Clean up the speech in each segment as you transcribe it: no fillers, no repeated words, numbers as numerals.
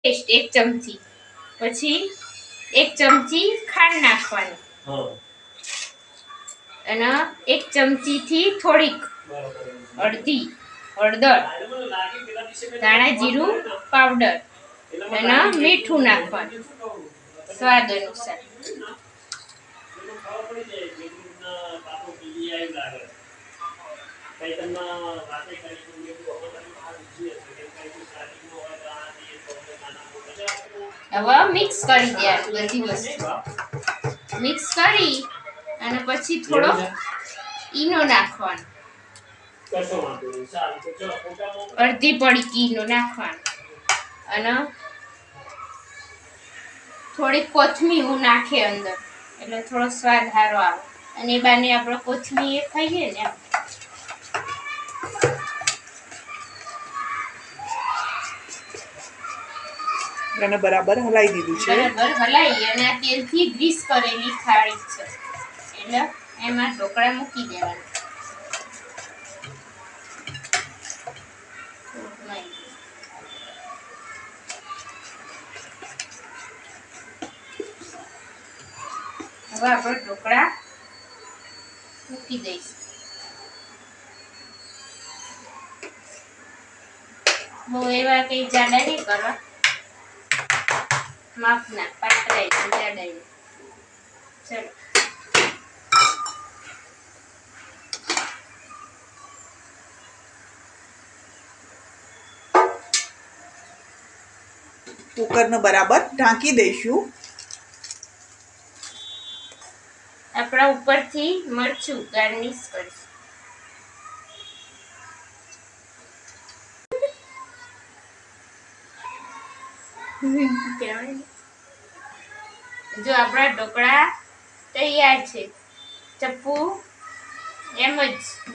Paste 1 ચમચી, પછી 1 ચમચી ખાંડ નાખવાની અને 1 ચમચી થી થોડીક અડધી હળદર, ધાણા જીરું પાવડર અને મીઠું નાખવાનું સ્વાદ અનુસાર. હવે મિક્સ કરી દેવાનું બધી વસ્તુ. મિક્સ કરી અને પછી થોડો ઈનો નાખવાનો, અડધી પડીકી ઈનો નાખવાનો અને થોડી કોથમીર નાખે અંદર એટલે થોડો સ્વાદ સારો આવે અને એ બાને આપણે કોથમીર ખાઈએ ને. અને બરાબર હલાઈ દીધું છે. બરાબર હલાઈ અને આ તેલથી ગ્રીસ કરેલી થાળી છે એટલે એમાં ઢોકળા મૂકી દેવાના. હવે આપણે ઢોકળા મૂકી દઈશું. બહુ એવા કઈ જાડા નહીં કરવા, માપના પાતળા જાડા. ચલો કુકરને બરાબર ઢાંકી દઈશું. આપણા ઉપરથી મરચું ગાર્નિશ કરીશું. જો આપણા ઢોકળા તૈયાર છે. ચપ્પુ એમ જ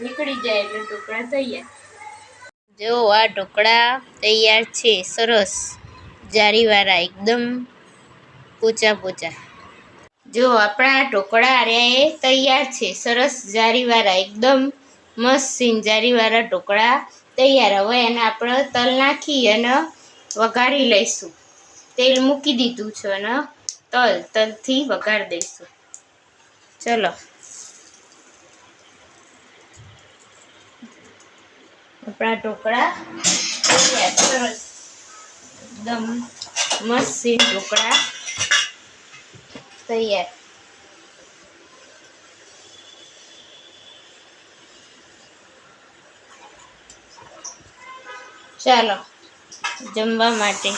નીકળી જાય એટલે ઢોકળા તૈયાર. જો આ ઢોકળા તૈયાર છે, સરસ જારીવાળા, એકદમ પોચા પોચા. જો આપણા ઢોકળા રહ્યા એ તૈયાર છે, સરસ જારીવાળા, એકદમ મસ્ત જારીવાળા ઢોકળા તૈયાર. હવે એને આપણે તલ નાખી અને વઘારી લઈશું. તેલ મૂકી દીધું છે અને તલથી વઘારી દઈશું. ચલો આપણા ઢોકળા તૈયાર, સરસ એકદમ મસ્ત ઢોકળા તૈયાર. ચાલો જમવા માટે